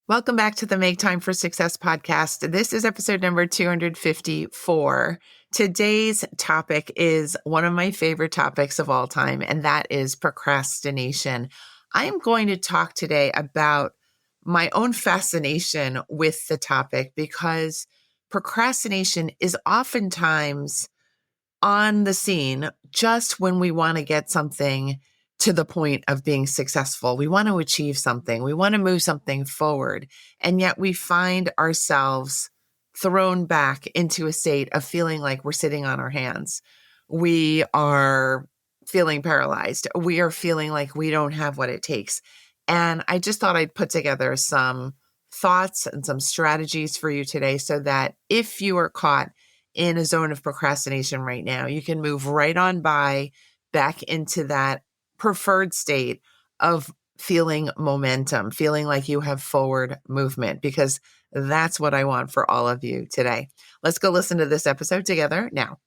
Welcome back to the Make Time for Success podcast. This is episode number 254. Today's topic is one of my favorite topics of all time, and that is procrastination. I am going to talk today about my own fascination with the topic because procrastination is oftentimes on the scene just when we want to get something to the point of being successful. We want to achieve something. We want to move something forward. And yet we find ourselves thrown back into a state of feeling like we're sitting on our hands. We are feeling paralyzed. We are feeling like we don't have what it takes. And I just thought I'd put together some thoughts and some strategies for you today so that if you are caught in a zone of procrastination right now, you can move right on by back into that preferred state of feeling momentum, feeling like you have forward movement, because that's what I want for all of you today. Let's go listen to this episode together now.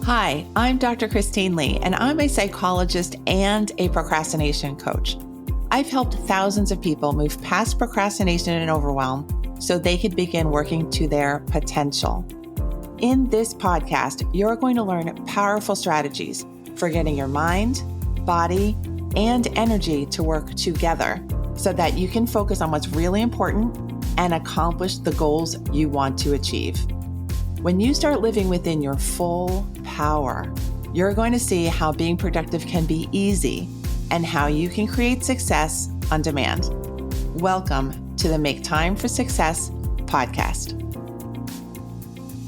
Hi, I'm Dr. Christine Lee, and I'm a psychologist and a procrastination coach. I've helped thousands of people move past procrastination and overwhelm so they could begin working to their potential. In this podcast, you're going to learn powerful strategies for getting your mind, body, and energy to work together so that you can focus on what's really important and accomplish the goals you want to achieve. When you start living within your full power, you're going to see how being productive can be easy and how you can create success on demand. Welcome to the Make Time for Success podcast.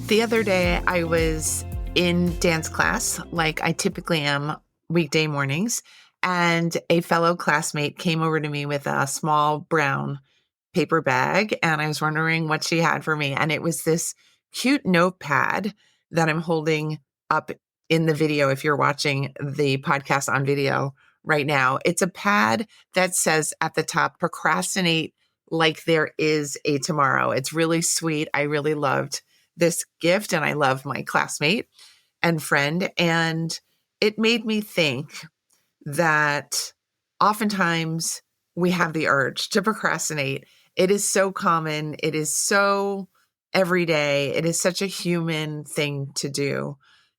The other day, I was in dance class, like I typically am weekday mornings, and a fellow classmate came over to me with a small brown paper bag, and I was wondering what she had for me. And it was this cute notepad that I'm holding up in the video if you're watching the podcast on video right now. It's a pad that says at the top, procrastinate like there is a tomorrow. It's really sweet. I really loved this gift, and I love my classmate and friend. And it made me think that oftentimes we have the urge to procrastinate. It is so common. It is so everyday. It is such a human thing to do,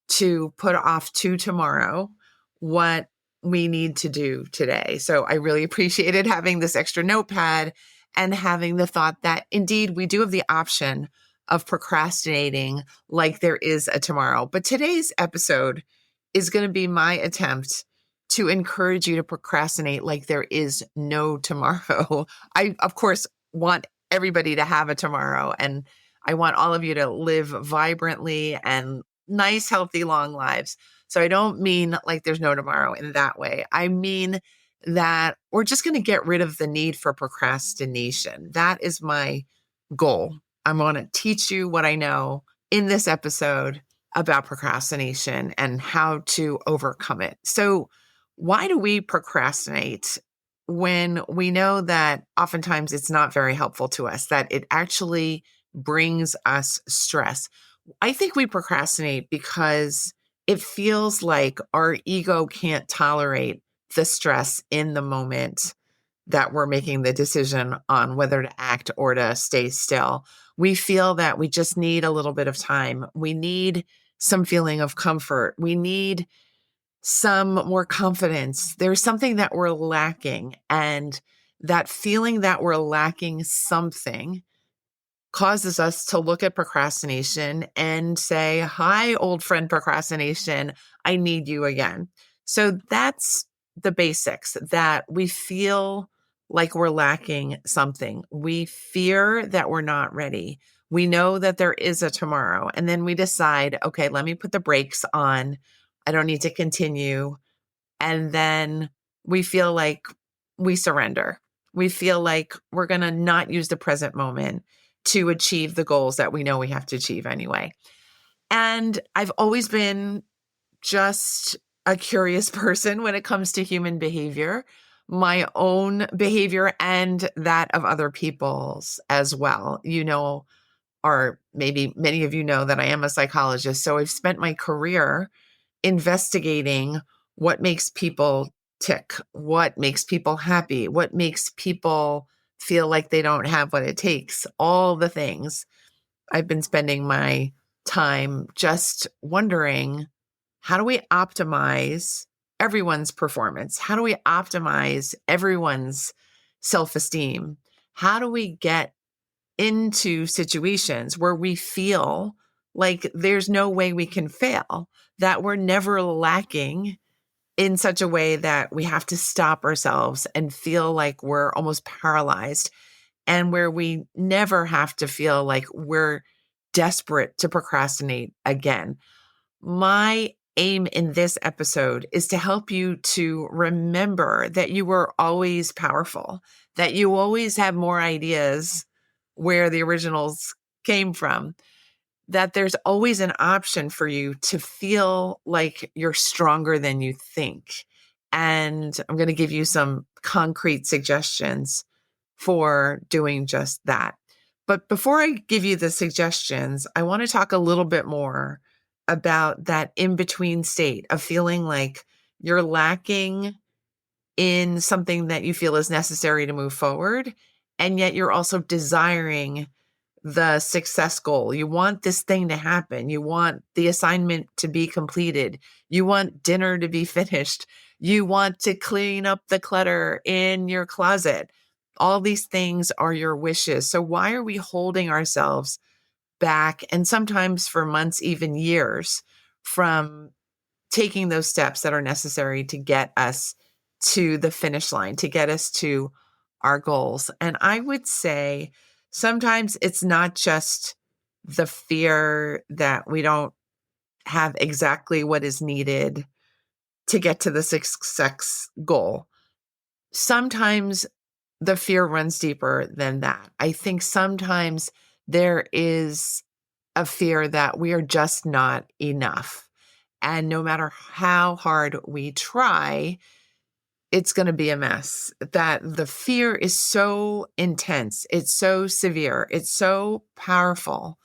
to put off to tomorrow what we need to do today. So I really appreciated having this extra notepad and having the thought that indeed we do have the option of procrastinating like there is a tomorrow. But today's episode is going to be my attempt to encourage you to procrastinate like there is no tomorrow. I, of course, want everybody to have a tomorrow, and I want all of you to live vibrantly and nice, healthy, long lives. So I don't mean like there's no tomorrow in that way. I mean that we're just going to get rid of the need for procrastination. That is my goal. I'm going to teach you what I know in this episode about procrastination and how to overcome it. So why do we procrastinate when we know that oftentimes it's not very helpful to us, that it actually brings us stress? I think we procrastinate because it feels like our ego can't tolerate the stress in the moment that we're making the decision on whether to act or to stay still. We feel that we just need a little bit of time. We need some feeling of comfort. We need some more confidence. There's something that we're lacking. And that feeling that we're lacking something causes us to look at procrastination and say, hi, old friend procrastination, I need you again. So that's the basics, that we feel like we're lacking something. We fear that we're not ready. We know that there is a tomorrow. And then we decide, okay, let me put the brakes on. I don't need to continue. And then we feel like we surrender. We feel like we're going to not use the present moment to achieve the goals that we know we have to achieve anyway. And I've always been just a curious person when it comes to human behavior, my own behavior and that of other people's as well. You know, or maybe many of you know that I am a psychologist. So I've spent my career investigating what makes people tick? What makes people happy? What makes people feel like they don't have what it takes? All the things. I've been spending my time just wondering, how do we optimize everyone's performance? How do we optimize everyone's self-esteem? How do we get into situations where we feel like there's no way we can fail, that we're never lacking in such a way that we have to stop ourselves and feel like we're almost paralyzed, and where we never have to feel like we're desperate to procrastinate again. My aim in this episode is to help you to remember that you were always powerful, that you always have more ideas where the originals came from, that there's always an option for you to feel like you're stronger than you think. And I'm going to give you some concrete suggestions for doing just that. But before I give you the suggestions, I want to talk a little bit more about that in-between state of feeling like you're lacking in something that you feel is necessary to move forward, and yet you're also desiring the success goal. You want this thing to happen. You want the assignment to be completed. You want dinner to be finished. You want to clean up the clutter in your closet. All these things are your wishes. So why are we holding ourselves back, and sometimes for months, even years, from taking those steps that are necessary to get us to the finish line, to get us to our goals? And I would say sometimes it's not just the fear that we don't have exactly what is needed to get to the success goal. Sometimes the fear runs deeper than that. I think sometimes there is a fear that we are just not enough. And no matter how hard we try, it's going to be a mess. That the fear is so intense, it's so severe, it's so powerful,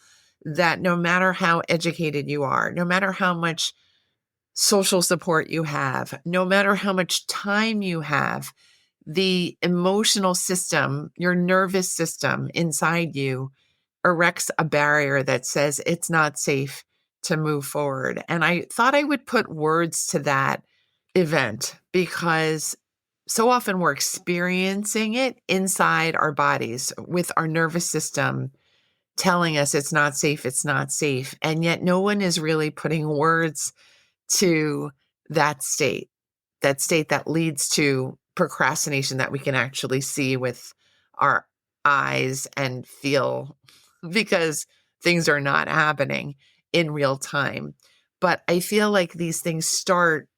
that no matter how educated you are, no matter how much social support you have, no matter how much time you have, the emotional system, your nervous system inside you erects a barrier that says it's not safe to move forward. And I thought I would put words to that event, because so often we're experiencing it inside our bodies with our nervous system telling us it's not safe, it's not safe. And yet no one is really putting words to that state that leads to procrastination that we can actually see with our eyes and feel, because things are not happening in real time. But I feel like these things start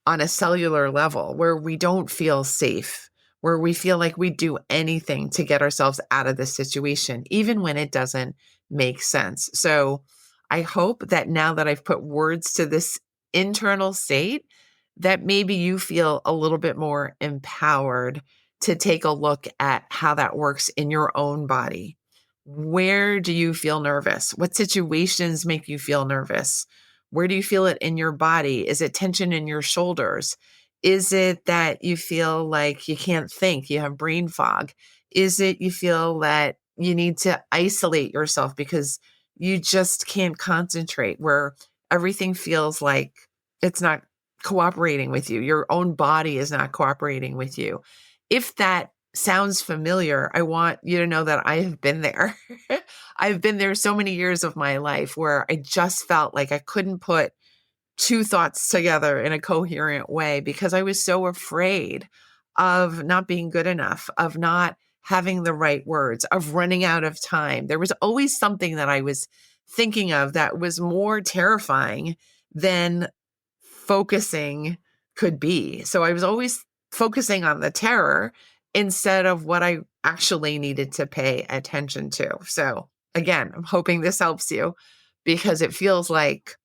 on a cellular level where we don't feel safe, where we feel like we do anything to get ourselves out of this situation, even when it doesn't make sense. So I hope that now that I've put words to this internal state, that maybe you feel a little bit more empowered to take a look at how that works in your own body. Where do you feel nervous? What situations make you feel nervous? Where do you feel it in your body? Is it tension in your shoulders? Is it that you feel like you can't think, you have brain fog? Is it you feel that you need to isolate yourself because you just can't concentrate, where everything feels like it's not cooperating with you? Your own body is not cooperating with you. If that sounds familiar, I want you to know that I have been there. I've been there so many years of my life where I just felt like I couldn't put two thoughts together in a coherent way because I was so afraid of not being good enough, of not having the right words, of running out of time. There was always something that I was thinking of that was more terrifying than focusing could be. So I was always focusing on the terror instead of what I actually needed to pay attention to. So again, I'm hoping this helps you, because it feels like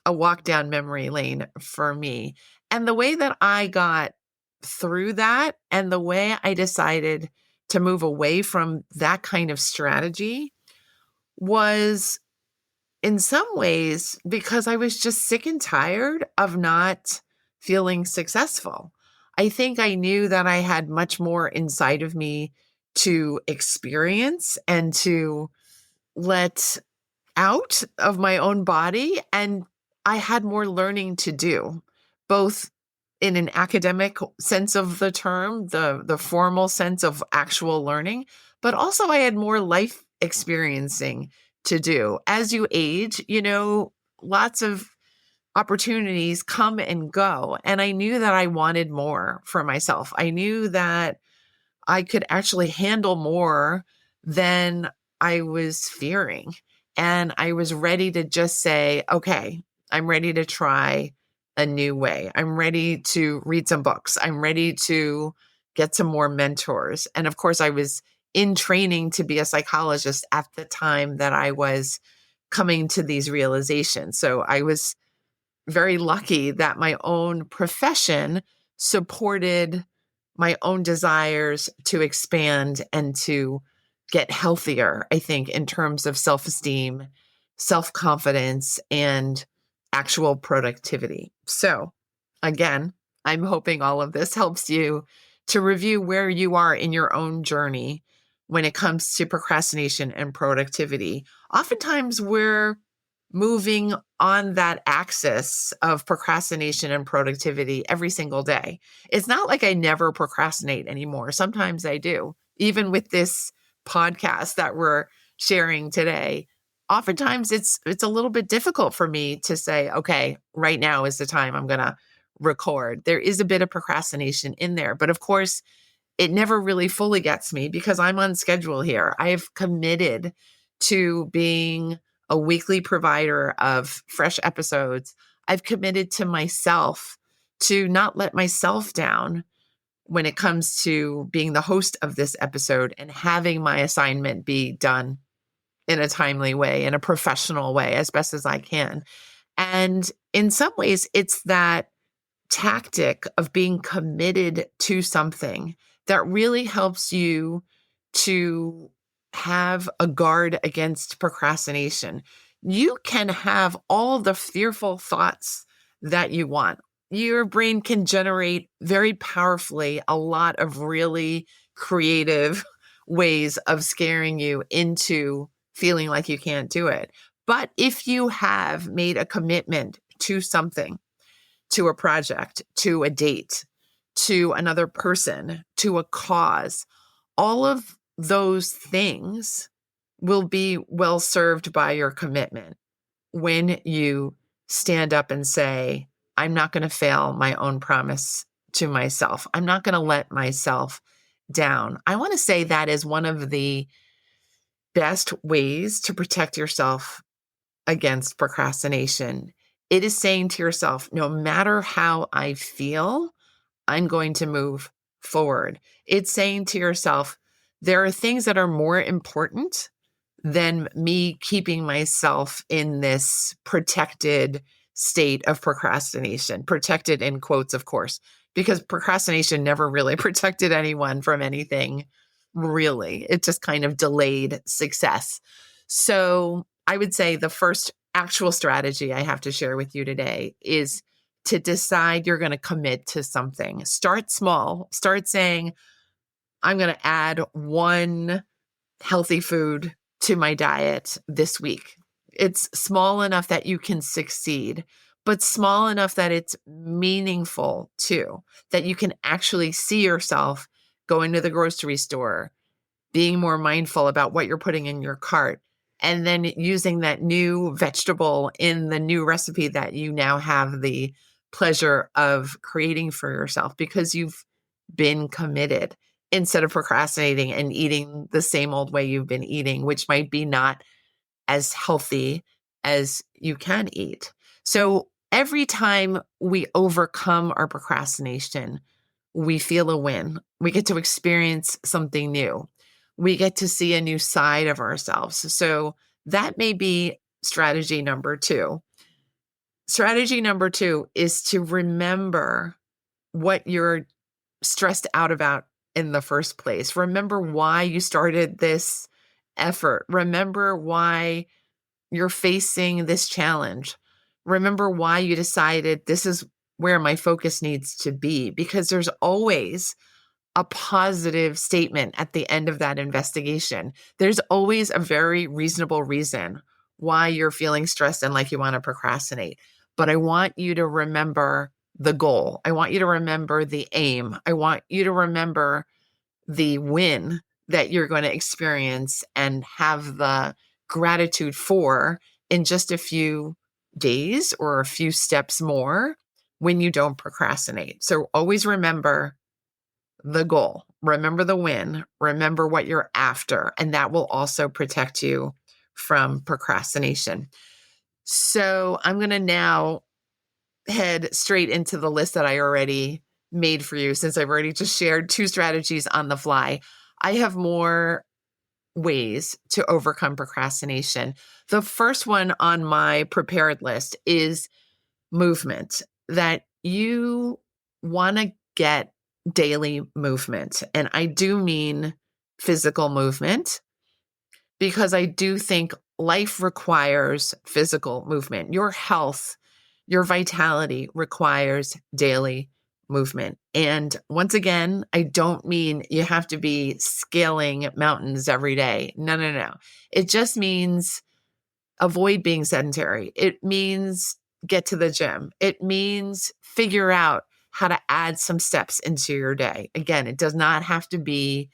a walk down memory lane for me. And the way that I got through that, and the way I decided to move away from that kind of strategy, was in some ways because I was just sick and tired of not feeling successful. I think I knew that I had much more inside of me to experience and to let out of my own body. And I had more learning to do, both in an academic sense of the term, the formal sense of actual learning, but also I had more life experiencing to do. As you age, lots of opportunities come and go. And I knew that I wanted more for myself. I knew that I could actually handle more than I was fearing. And I was ready to just say, okay, I'm ready to try a new way. I'm ready to read some books. I'm ready to get some more mentors. And of course, I was in training to be a psychologist at the time that I was coming to these realizations. So I was very lucky that my own profession supported my own desires to expand and to get healthier, I think, in terms of self-esteem, self-confidence, and actual productivity. So again, I'm hoping all of this helps you to review where you are in your own journey when it comes to procrastination and productivity. Oftentimes we're moving on that axis of procrastination and productivity every single day. It's not like I never procrastinate anymore. Sometimes I do. Even with this podcast that we're sharing today, oftentimes it's a little bit difficult for me to say, okay, right now is the time I'm going to record. There is a bit of procrastination in there, but of course, it never really fully gets me because I'm on schedule here. I've committed to being a weekly provider of fresh episodes. I've committed to myself to not let myself down when it comes to being the host of this episode and having my assignment be done in a timely way, in a professional way, as best as I can. And in some ways, it's that tactic of being committed to something that really helps you to have a guard against procrastination. You can have all the fearful thoughts that you want. Your brain can generate very powerfully a lot of really creative ways of scaring you into feeling like you can't do it. But if you have made a commitment to something, to a project, to a date, to another person, to a cause, all of those things will be well served by your commitment when you stand up and say, I'm not going to fail my own promise to myself. I'm not going to let myself down. I want to say that is one of the best ways to protect yourself against procrastination. It is saying to yourself, no matter how I feel, I'm going to move forward. It's saying to yourself, there are things that are more important than me keeping myself in this protected state of procrastination. Protected in quotes, of course, because procrastination never really protected anyone from anything, really. It just kind of delayed success. So I would say the first actual strategy I have to share with you today is to decide you're going to commit to something. Start small. Start saying, I'm going to add one healthy food to my diet this week. It's small enough that you can succeed, but small enough that it's meaningful too, that you can actually see yourself going to the grocery store, being more mindful about what you're putting in your cart, and then using that new vegetable in the new recipe that you now have the pleasure of creating for yourself because you've been committed instead of procrastinating and eating the same old way you've been eating, which might be not as healthy as you can eat. So every time we overcome our procrastination, we feel a win. We get to experience something new. We get to see a new side of ourselves. So that may be strategy number 2. Strategy number 2 is to remember what you're stressed out about in the first place. Remember why you started this effort. Remember why you're facing this challenge. Remember why you decided this is where my focus needs to be, because there's always a positive statement at the end of that investigation. There's always a very reasonable reason why you're feeling stressed and like you want to procrastinate. But I want you to remember the goal. I want you to remember the aim. I want you to remember the win that you're going to experience and have the gratitude for in just a few days or a few steps more when you don't procrastinate. So always remember the goal, remember the win, remember what you're after, and that will also protect you from procrastination. So I'm going to now head straight into the list that I already made for you, since I've already just shared 2 strategies on the fly. I have more ways to overcome procrastination. The first one on my prepared list is movement, that you want to get daily movement. And I do mean physical movement, because I do think life requires physical movement. Your health, your vitality requires daily movement. And once again, I don't mean you have to be scaling mountains every day. No, no, no. It just means avoid being sedentary. It means get to the gym. It means figure out how to add some steps into your day. Again, it does not have to be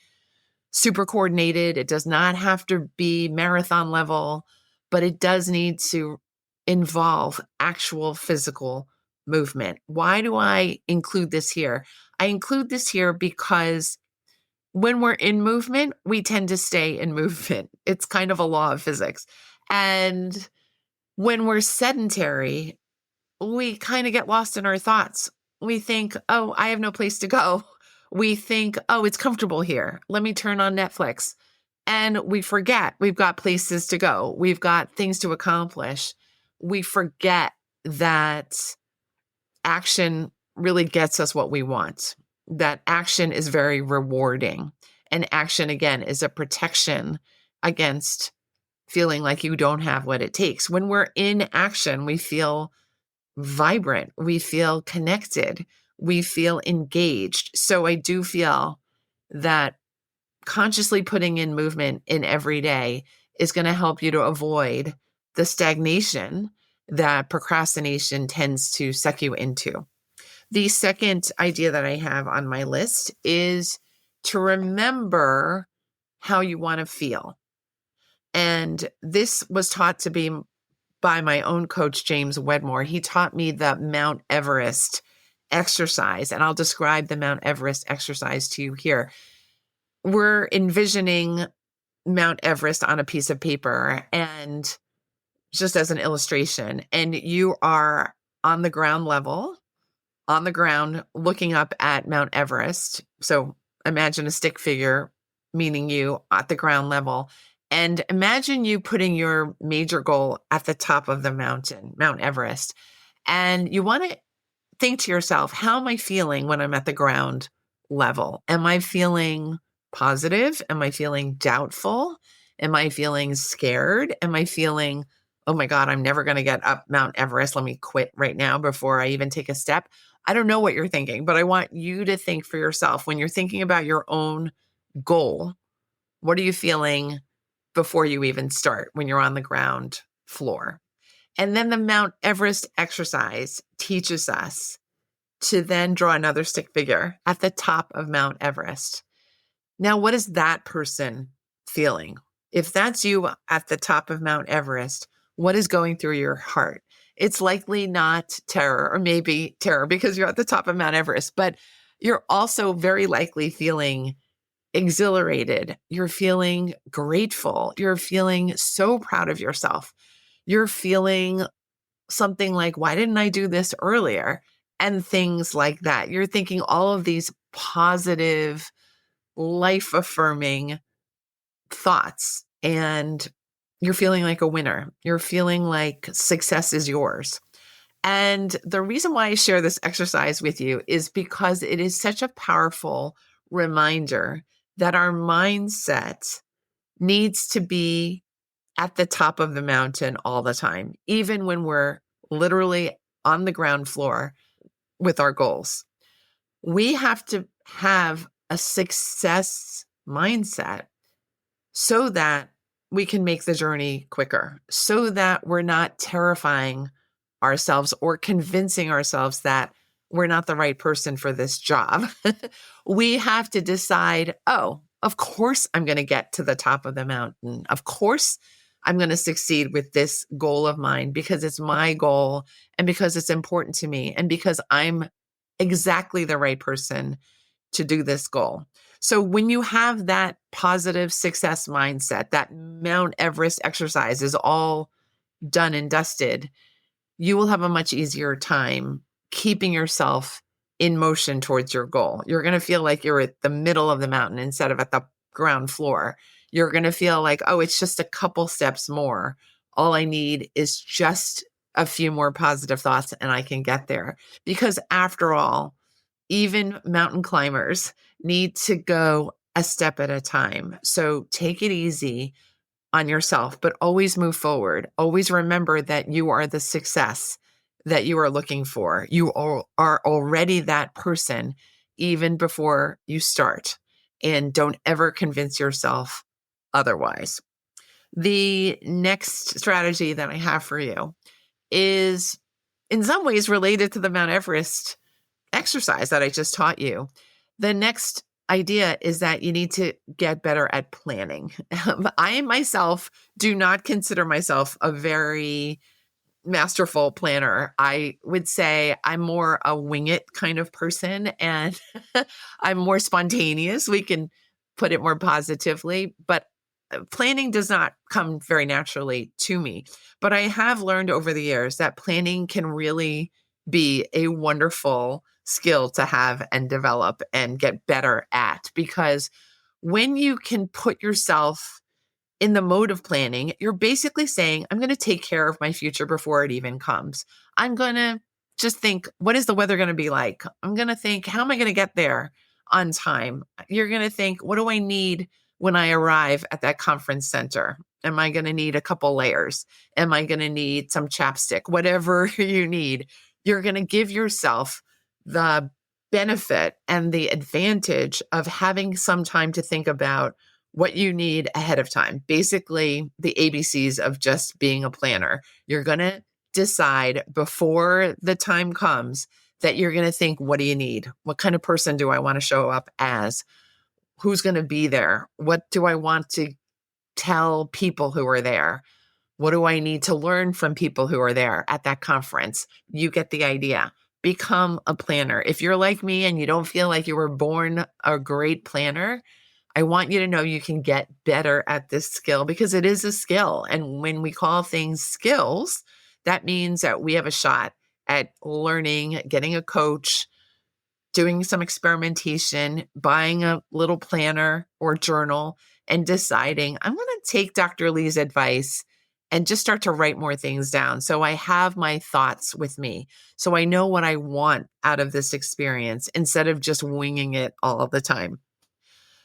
super coordinated. It does not have to be marathon level, but it does need to involve actual physical movement. Why do I include this here? I include this here because when we're in movement, we tend to stay in movement. It's kind of a law of physics. And when we're sedentary, we kind of get lost in our thoughts. We think, oh, I have no place to go. We think, oh, it's comfortable here. Let me turn on Netflix. And we forget we've got places to go. We've got things to accomplish. We forget that action really gets us what we want, that action is very rewarding. And action, again, is a protection against feeling like you don't have what it takes. When we're in action, we feel vibrant, we feel connected, we feel engaged. So I do feel that consciously putting in movement in every day is going to help you to avoid the stagnation that procrastination tends to suck you into. The second idea that I have on my list is to remember how you want to feel. And this was taught to be by my own coach, James Wedmore. He taught me the Mount Everest exercise, and I'll describe the Mount Everest exercise to you here. We're envisioning Mount Everest on a piece of paper, and just as an illustration, and you are on the ground level, on the ground, looking up at Mount Everest. So imagine a stick figure, meaning you at the ground level. And imagine you putting your major goal at the top of the mountain, Mount Everest. And you want to think to yourself, how am I feeling when I'm at the ground level? Am I feeling positive? Am I feeling doubtful? Am I feeling scared? Am I feeling, oh my God, I'm never going to get up Mount Everest. Let me quit right now before I even take a step. I don't know what you're thinking, but I want you to think for yourself when you're thinking about your own goal. What are you feeling before you even start when you're on the ground floor? And then the Mount Everest exercise teaches us to then draw another stick figure at the top of Mount Everest. Now, what is that person feeling? If that's you at the top of Mount Everest, what is going through your heart? It's likely not terror, or maybe terror because you're at the top of Mount Everest, but you're also very likely feeling exhilarated. You're feeling grateful. You're feeling so proud of yourself. You're feeling something like, why didn't I do this earlier? And things like that. You're thinking all of these positive, life-affirming thoughts, and you're feeling like a winner. You're feeling like success is yours. And the reason why I share this exercise with you is because it is such a powerful reminder that our mindset needs to be at the top of the mountain all the time, even when we're literally on the ground floor, with our goals. We have to have a success mindset so that we can make the journey quicker, so that we're not terrifying ourselves or convincing ourselves that we're not the right person for this job. We have to decide, oh, of course I'm going to get to the top of the mountain. Of course I'm going to succeed with this goal of mine because it's my goal and because it's important to me and because I'm exactly the right person to do this goal. So when you have that positive success mindset, that Mount Everest exercise is all done and dusted, you will have a much easier time keeping yourself in motion towards your goal. You're going to feel like you're at the middle of the mountain instead of at the ground floor. You're going to feel like, oh, it's just a couple steps more. All I need is just a few more positive thoughts and I can get there. Because after all, even mountain climbers need to go a step at a time. So take it easy on yourself, but always move forward. Always remember that you are the success that you are looking for. You are already that person even before you start. And don't ever convince yourself otherwise. The next strategy that I have for you is in some ways related to the Mount Everest exercise that I just taught you. The next idea is that you need to get better at planning. I myself do not consider myself a very masterful planner. I would say I'm more a wing it kind of person and I'm more spontaneous. We can put it more positively, but planning does not come very naturally to me. But I have learned over the years that planning can really be a wonderful skill to have and develop and get better at, because when you can put yourself in the mode of planning, you're basically saying, I'm going to take care of my future before it even comes. I'm going to just think, what is the weather going to be like? I'm going to think, how am I going to get there on time? You're going to think, what do I need when I arrive at that conference center? Am I going to need a couple layers? Am I going to need some chapstick? Whatever you need, you're going to give yourself the benefit and the advantage of having some time to think about what you need ahead of time. Basically, the ABCs of just being a planner. You're going to decide before the time comes that you're going to think, what do you need? What kind of person do I want to show up as? Who's going to be there? What do I want to tell people who are there? What do I need to learn from people who are there at that conference? You get the idea. Become a planner. If you're like me and you don't feel like you were born a great planner, I want you to know you can get better at this skill because it is a skill. And when we call things skills, that means that we have a shot at learning, getting a coach, doing some experimentation, buying a little planner or journal, and deciding, I'm going to take Dr. Lee's advice and just start to write more things down. So I have my thoughts with me. So I know what I want out of this experience instead of just winging it all the time.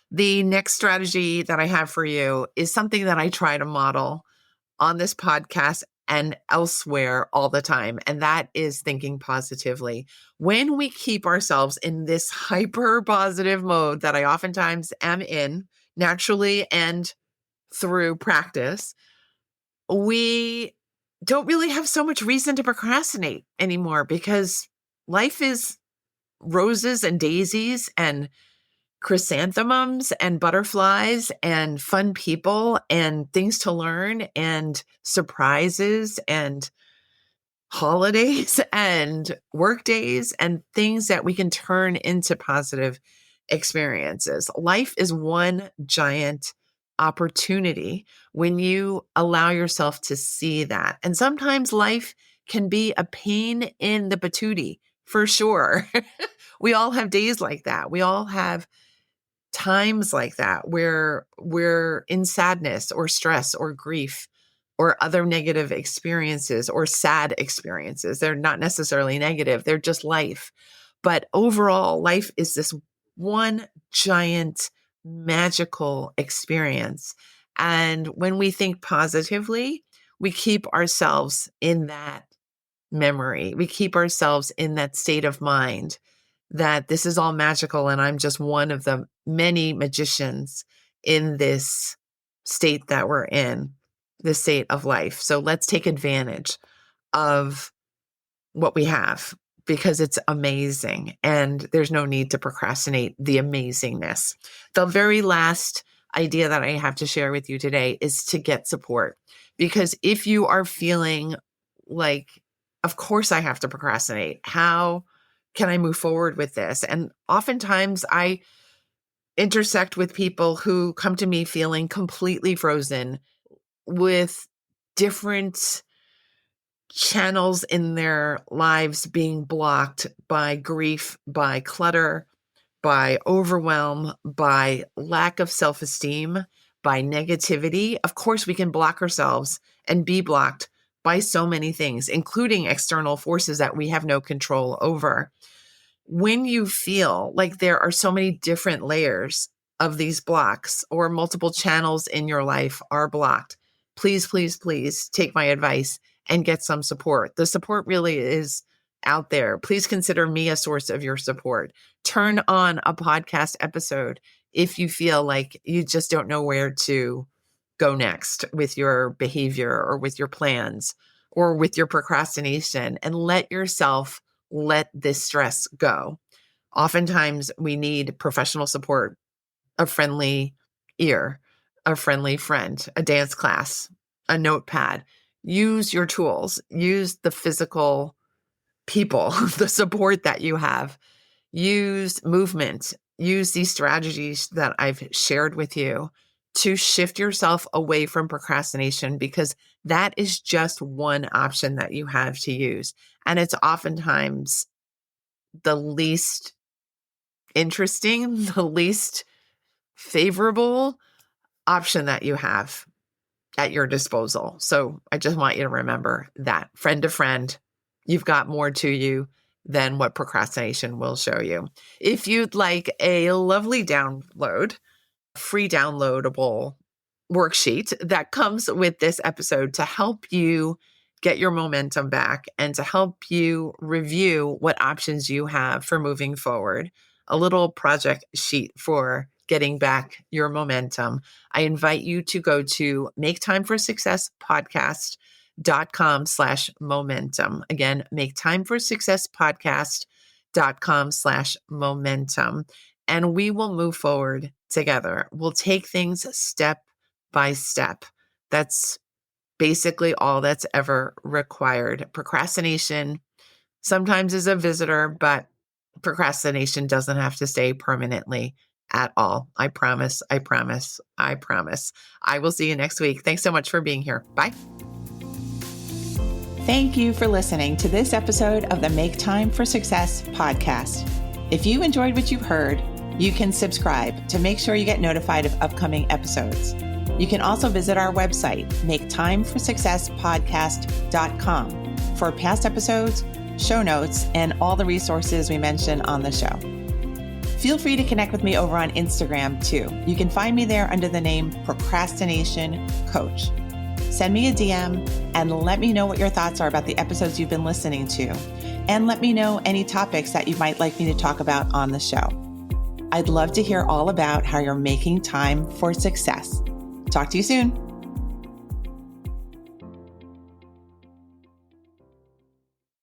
The next strategy that I have for you is something that I try to model on this podcast and elsewhere all the time, and that is thinking positively. When we keep ourselves in this hyper positive mode that I oftentimes am in naturally and through practice, we don't really have so much reason to procrastinate anymore because life is roses and daisies and chrysanthemums and butterflies and fun people and things to learn and surprises and holidays and work days and things that we can turn into positive experiences. Life is one giant opportunity when you allow yourself to see that. And sometimes life can be a pain in the patootie, for sure. We all have days like that. We all have times like that where we're in sadness or stress or grief or other negative experiences or sad experiences. They're not necessarily negative, they're just life. But overall, life is this one giant magical experience. And when we think positively, we keep ourselves in that memory. We keep ourselves in that state of mind that this is all magical and I'm just one of the many magicians in this state that we're in, the state of life. So let's take advantage of what we have because it's amazing and there's no need to procrastinate the amazingness. The very last idea that I have to share with you today is to get support. Because if you are feeling like, of course I have to procrastinate, how can I move forward with this? And oftentimes I intersect with people who come to me feeling completely frozen with different channels in their lives being blocked by grief, by clutter, by overwhelm, by lack of self-esteem, by negativity. Of course, we can block ourselves and be blocked by so many things, including external forces that we have no control over. When you feel like there are so many different layers of these blocks or multiple channels in your life are blocked, please, please, please take my advice and get some support. The support really is out there. Please consider me a source of your support. Turn on a podcast episode if you feel like you just don't know where to go next with your behavior or with your plans or with your procrastination, and let yourself let this stress go. Oftentimes we need professional support, a friendly ear, a friendly friend, a dance class, a notepad. Use your tools, use the physical people, the support that you have, use movement, use these strategies that I've shared with you to shift yourself away from procrastination, because that is just one option that you have to use. And it's oftentimes the least interesting, the least favorable option that you have at your disposal. So I just want you to remember that, friend to friend, you've got more to you than what procrastination will show you. If you'd like a lovely download, free downloadable worksheet that comes with this episode to help you get your momentum back and to help you review what options you have for moving forward, a little project sheet for getting back your momentum, I invite you to go to maketimeforsuccesspodcast.com/momentum. Again, maketimeforsuccesspodcast.com/momentum. And we will move forward together. We'll take things step by step. That's basically all that's ever required. Procrastination sometimes is a visitor, but procrastination doesn't have to stay permanently at all. I promise, I promise, I promise. I will see you next week. Thanks so much for being here. Bye. Thank you for listening to this episode of the Make Time for Success podcast. If you enjoyed what you've heard, you can subscribe to make sure you get notified of upcoming episodes. You can also visit our website, maketimeforsuccesspodcast.com, for past episodes, show notes, and all the resources we mention on the show. Feel free to connect with me over on Instagram too. You can find me there under the name Procrastination Coach. Send me a DM and let me know what your thoughts are about the episodes you've been listening to. And let me know any topics that you might like me to talk about on the show. I'd love to hear all about how you're making time for success. Talk to you soon.